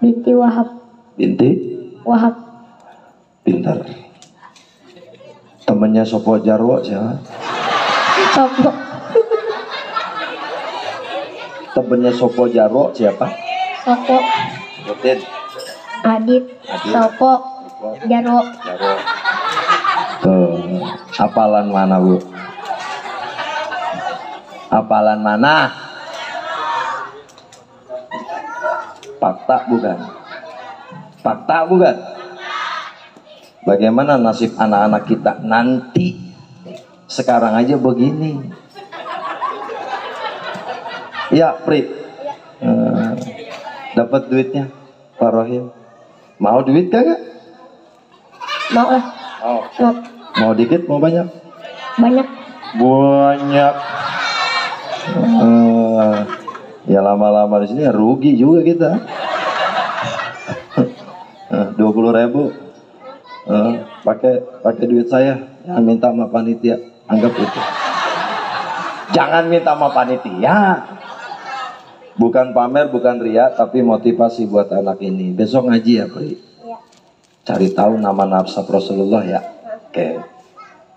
Binti Wahab. Pintar. Temennya Sopo Jarwo siapa? Sopo. Temennya Sopo Jarwo siapa? Sopo. Sebutin. Adit. Sopo. Jarwo. Tuh, hafalan mana Bu? Hafalan mana? fakta bukan? Fakta bukan? Bagaimana nasib anak-anak kita nanti? Sekarang aja begini. Ya, Pri. Dapat duitnya, Pak Rohim. Mau duit kagak? Mau lah. Mau dikit, mau banyak? Banyak. Banyak. Ya lama-lama di sini rugi juga kita. 20.000. Pakai duit saya. Jangan minta sama panitia. Anggap itu. Jangan minta sama panitia. Bukan pamer, bukan ria, tapi motivasi buat anak ini. Besok ngaji ya, Pri. Iya. Cari tahu nama nasab Rasulullah ya. Oke.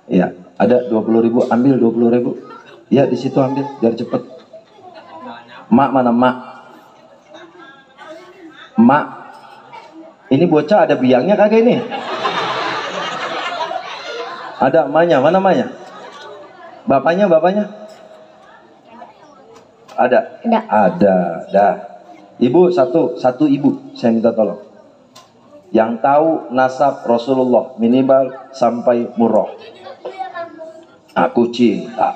Ya, ada 20.000, ambil 20.000. Ya, di situ ambil biar cepet. Mak mana mak? Mak. Ini bocah ada biangnya kagak ini? Ada emaknya, mana emaknya? Bapaknya? Ada? Ada, dah. Ibu satu ibu, saya minta tolong. Yang tahu nasab Rasulullah minimal sampai murrah. Aku cinta.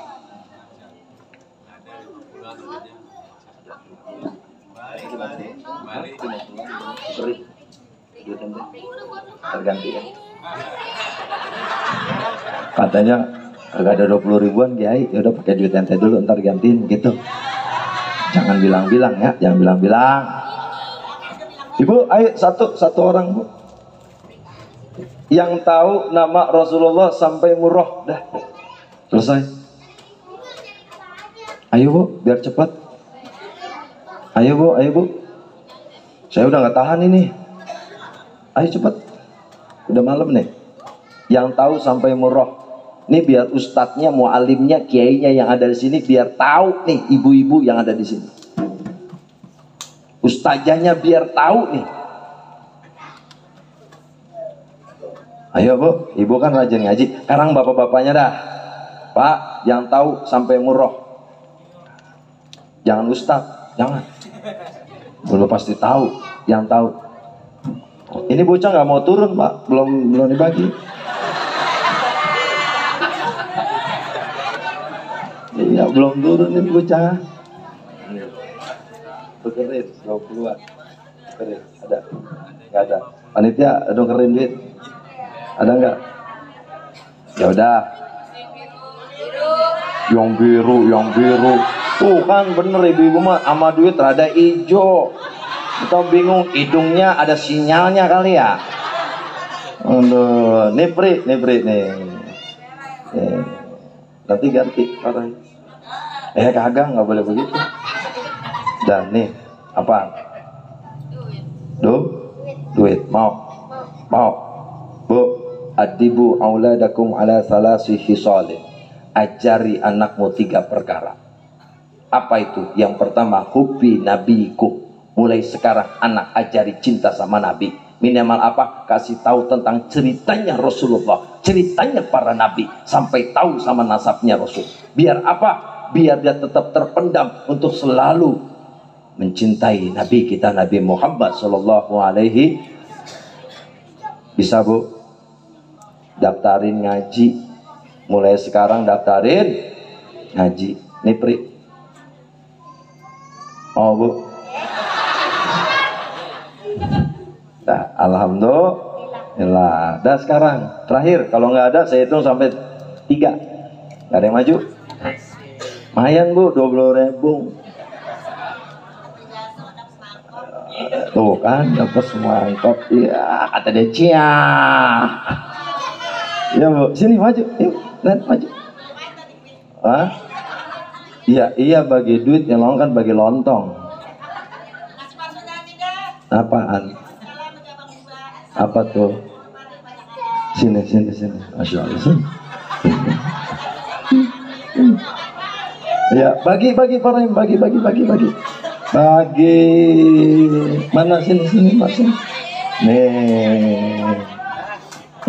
Terganti ya. Katanya kagak ada 20.000-an Kiai, ya udah pakai duit ente dulu ntar gantiin gitu. Jangan bilang-bilang ya, jangan bilang-bilang. Ibu, ayo satu orang Bu. Yang tahu nama Rasulullah sampai murrah, dah. Selesai. Ayo Bu, biar cepat. Ayo Bu. Saya udah nggak tahan ini. Ayo cepat. Udah malam nih. Yang tahu sampai murrah. Ini biar ustadznya, mualimnya, kiainya yang ada di sini biar tahu nih ibu-ibu yang ada di sini. Ustazahnya biar tahu nih. Ayo Bu, ibu kan rajin ngaji. Sekarang bapak-bapaknya dah. Pak, yang tahu sampai murrah. Jangan ustadz, jangan. Belum pasti tahu, yang tahu. Ini bocah nggak mau turun Pak, belum dibagi. Ya, belum turun ini bocah. Tukerin 20-an. Tukerin, ada? Nggak ada. Panitia, tukerin duit. Ada nggak? Ya udah. Yang biru. Tuh kan bener ibu-ibu mah sama duit rada ijo. Kita bingung hidungnya ada sinyalnya kali ya. Aduh, nih Pri nih. Nanti ganti orang. Kagak, nggak boleh begitu. Dan nih apa? Duit. Mau. Bu, adibu auladakum ala salasi hisalin. Ajari anakmu 3 perkara. Apa itu? Yang pertama, hubbi nabiku. Mulai sekarang anak ajari cinta sama Nabi. Minimal apa? Kasih tahu tentang ceritanya Rasulullah, ceritanya para nabi, sampai tahu sama nasabnya Rasul. Biar apa? Biar dia tetap terpendam untuk selalu mencintai Nabi kita, Nabi Muhammad Sallallahu Alaihi. Bisa Bu? Daftarin ngaji. Mulai sekarang daftarin ngaji. Nih Pri. Oh Bu. Nah, alhamdulillah. Dah sekarang terakhir, kalau nggak ada saya hitung sampai 3. Nggak ada yang maju. Mayan Bu, 20.000. Tuh kan dapat semangkok. Ya kata dia cia. Ya Bu, sini maju. Yuk, maju. Hah? Iya bagi duit, yang lain kan bagi lontong. Apaan? Apa tuh? Sini. Masya Allah. Ya, bagi bagi. Mana sini Mak, sini. Nih.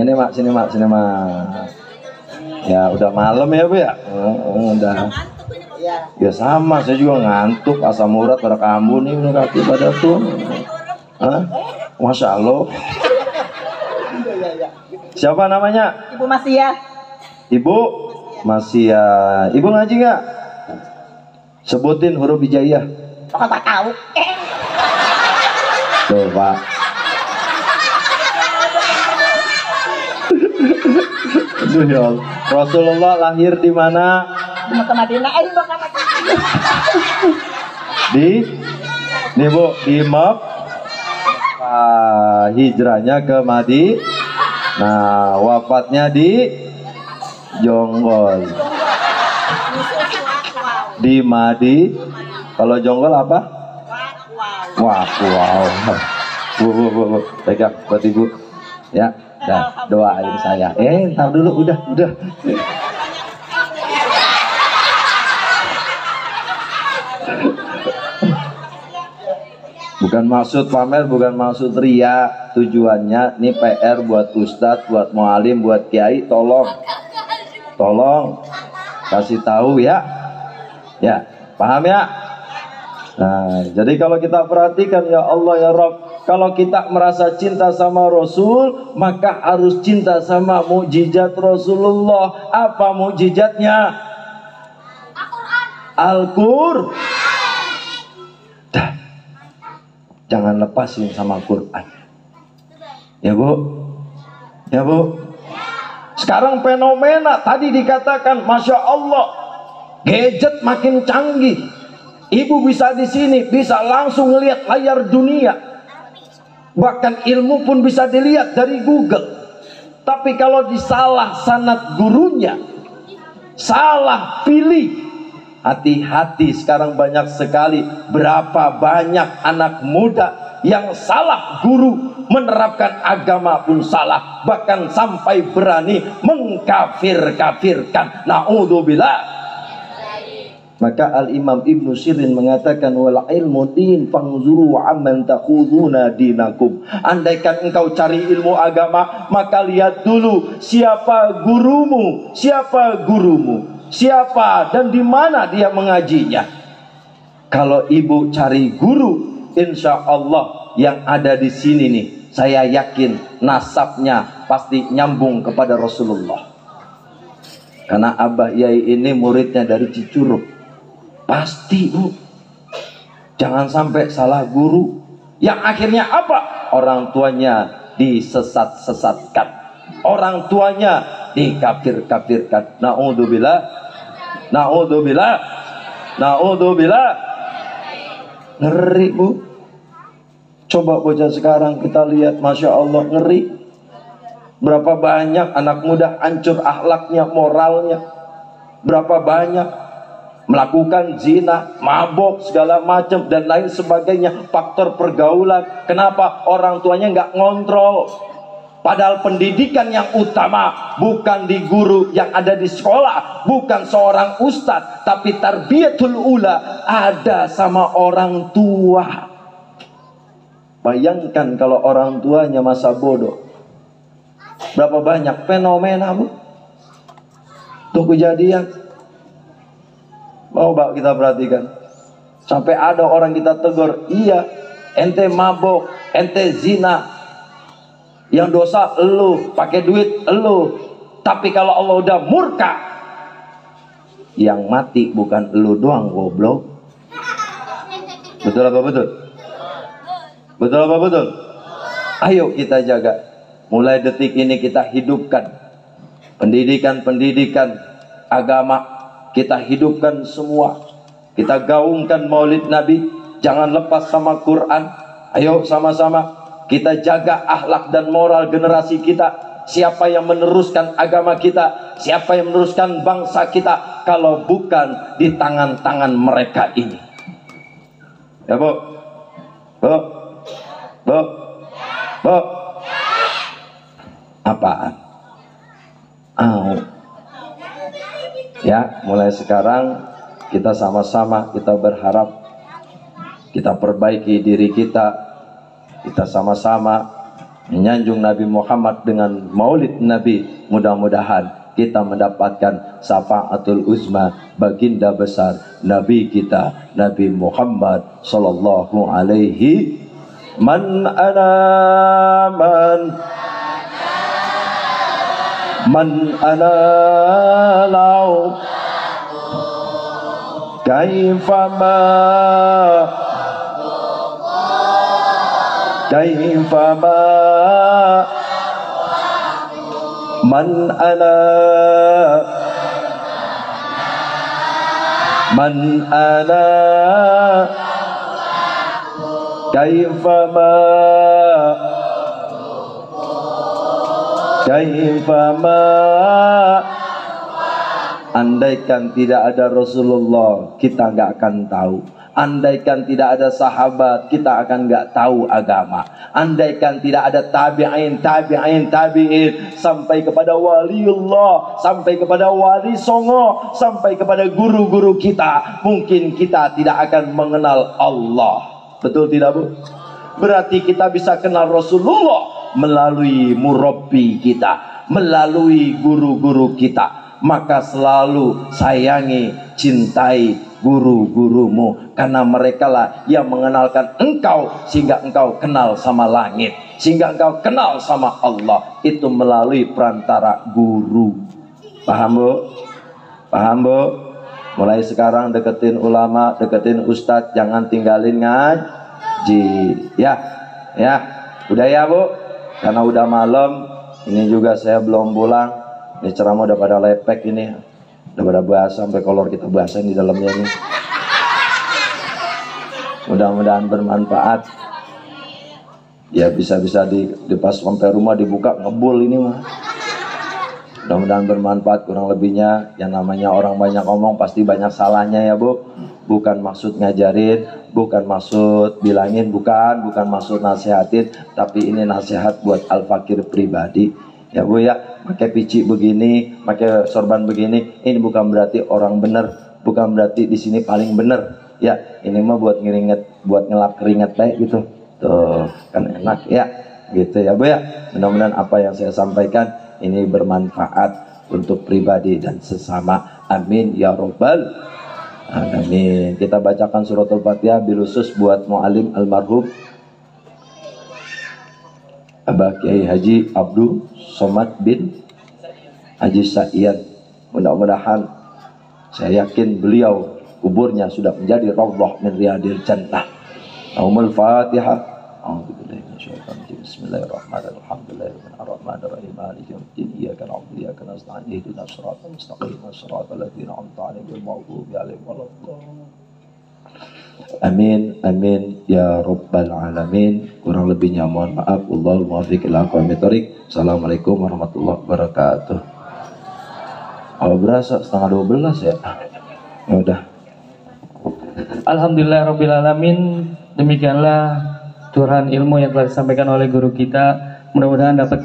Ini Mak, sini Mak. Ya, udah malam ya Bu ya? Udah. Ya sama, saya juga ngantuk. Asam urat pada kambuh nih, kaki pada tuh. Hah? Masya Allah. Siapa namanya? Ibu Masia. Ibu Masia. Ibu ngaji nggak? Sebutin huruf hijaiyah. Kok tak tahu? Tuh Pak. Aduh ya Allah. Rasulullah lahir di mana? Di Mekah Madinah. Di Mekah Madinah. Nih Bu, di hijrahnya ke Madinah. Nah, wafatnya di Jonggol. Di Madi. Kalau Jonggol apa? Wah, wow. Bu. Pegang buat Ibu. Ya, dah doain saya. Ntar dulu, udah. Bukan maksud pamer, bukan maksud ria. Tujuannya ini PR buat ustadz, buat mualim, buat kiai. Tolong kasih tahu ya. Ya, paham ya? Nah, jadi kalau kita perhatikan ya Allah ya Rabb, kalau kita merasa cinta sama Rasul, maka harus cinta sama mukjizat Rasulullah. Apa mukjizatnya? Al-Qur'an. Jangan lepasin sama Quran. Ya Bu. Sekarang fenomena tadi dikatakan, Masya Allah, gadget makin canggih. Ibu bisa di sini, bisa langsung ngelihat layar dunia. Bahkan ilmu pun bisa dilihat dari Google. Tapi kalau disalah sanad gurunya, salah pilih, hati-hati. Sekarang banyak sekali, berapa banyak anak muda yang salah guru, menerapkan agama pun salah, bahkan sampai berani mengkafir-kafirkan. Na'udzubillah. Maka Al-Imam Ibnu Sirin mengatakan, wal ilmu din fangzuru amman takhuduna dinakum. Andaikan engkau cari ilmu agama, maka lihat dulu siapa gurumu, siapa dan di mana dia mengajinya. Kalau ibu cari guru, insya Allah yang ada di sini nih, saya yakin nasabnya pasti nyambung kepada Rasulullah. Karena Abah Yai ini muridnya dari Cicurug. Pasti Bu. Jangan sampai salah guru. Yang akhirnya apa? Orang tuanya disesat-sesatkan. Orang tuanya dikafir-kafirkan. Na'udzubillah. Ngeri Bu. Coba bocah sekarang kita lihat, Masya Allah, ngeri. Berapa banyak anak muda hancur akhlaknya, moralnya. Berapa banyak melakukan zina, mabok, segala macam dan lain sebagainya. Faktor pergaulan. Kenapa? Orang tuanya nggak ngontrol. Padahal pendidikan yang utama bukan di guru yang ada di sekolah, bukan seorang ustadz, tapi tarbiyatul ula ada sama orang tua. Bayangkan kalau orang tuanya masa bodoh. Berapa banyak fenomena Bu tuh kejadian. Mau kita perhatikan. Sampai ada orang kita tegur, iya, ente mabok, ente zina, yang dosa elu, pakai duit elu. Tapi kalau Allah udah murka, yang mati bukan elu doang, goblok. Betul apa betul? Betul apa betul? Ayo kita jaga. Mulai detik ini kita hidupkan pendidikan agama. Kita hidupkan semua. Kita gaungkan maulid Nabi. Jangan lepas sama Quran. Ayo sama-sama kita jaga akhlak dan moral generasi kita. Siapa yang meneruskan agama kita? Siapa yang meneruskan bangsa kita? Kalau bukan di tangan-tangan mereka ini. Ya Bu? Apaan? Ya, mulai sekarang kita sama-sama, kita berharap kita perbaiki diri kita. Kita sama-sama menyanjung Nabi Muhammad dengan maulid Nabi. Mudah-mudahan kita mendapatkan syafaatul uzma, baginda besar Nabi kita, Nabi Muhammad sallallahu alaihi Man ana lau kaifama man ana kaifama andaikan tidak ada Rasulullah, kita nggak akan tahu. Andaikan tidak ada sahabat, kita akan nggak tahu agama. Andaikan tidak ada tabi'in, sampai kepada waliullah, sampai kepada wali songo, sampai kepada guru-guru kita, mungkin kita tidak akan mengenal Allah. Betul tidak, Bu? Berarti kita bisa kenal Rasulullah melalui murabbi kita, melalui guru-guru kita. Maka selalu sayangi, cintai guru-gurumu, karena merekalah yang mengenalkan engkau sehingga engkau kenal sama langit, sehingga engkau kenal sama Allah. Itu melalui perantara guru. Paham, Bu? Paham, Bu? Mulai sekarang deketin ulama, deketin ustadz, jangan tinggalin ngaji. Ya, udah ya, Bu? Karena udah malam, ini juga saya belum pulang. Ini ceramah udah pada lepek ini, udah pada basah sampai kolor kita basahin di dalamnya ini. Mudah-mudahan bermanfaat. Ya bisa-bisa di pas sampai rumah dibuka ngebul ini mah. Mudah-mudahan bermanfaat. Kurang lebihnya yang namanya orang banyak ngomong pasti banyak salahnya ya, Bu. Bukan maksud ngajarin, bukan maksud bilangin, bukan maksud nasihatin, tapi ini nasihat buat al-fakir pribadi. Ya, Bu ya, pakai pici begini, pakai sorban begini, ini bukan berarti orang benar, bukan berarti di sini paling benar. Ya, ini mah buat ngeringet, buat ngelap keringat baik gitu. Tuh, kan enak ya. Gitu ya, Bu ya. Mudah-mudahan apa yang saya sampaikan ini bermanfaat untuk pribadi dan sesama. Amin ya rabbal alamin. Kita bacakan suratul Fatihah bilusus buat muallim almarhum Abah Kiai Haji Abdul Somad bin Haji Sa'ian. Mudah-mudahan, saya yakin beliau kuburnya sudah menjadi raudhah min riyadil jannah. Aumul Fatihah. A'udzubillahi minasyaitonir rajim. Bismillahirrahmanirrahim. Alhamdulillahirrahmanirrahim. Maliki yaumiddin. Iyyaka na'budu wa iyyaka nasta'in. Ihdinas siratal mustaqim. Shiratal ladzina an'amta 'alaihim ghairil maghdubi 'alaihim waladdallin. Amin ya rabbal alamin. Kurang lebihnya mohon maaf. Wallahul muwaffiq ila aqwamit thoriq. Assalamualaikum warahmatullahi wabarakatuh. Oh, berasa setengah 12 ya. Ya udah. Alhamdulillah rabbil alamin. Demikianlah curahan ilmu yang telah disampaikan oleh guru kita. Mudah-mudahan dapat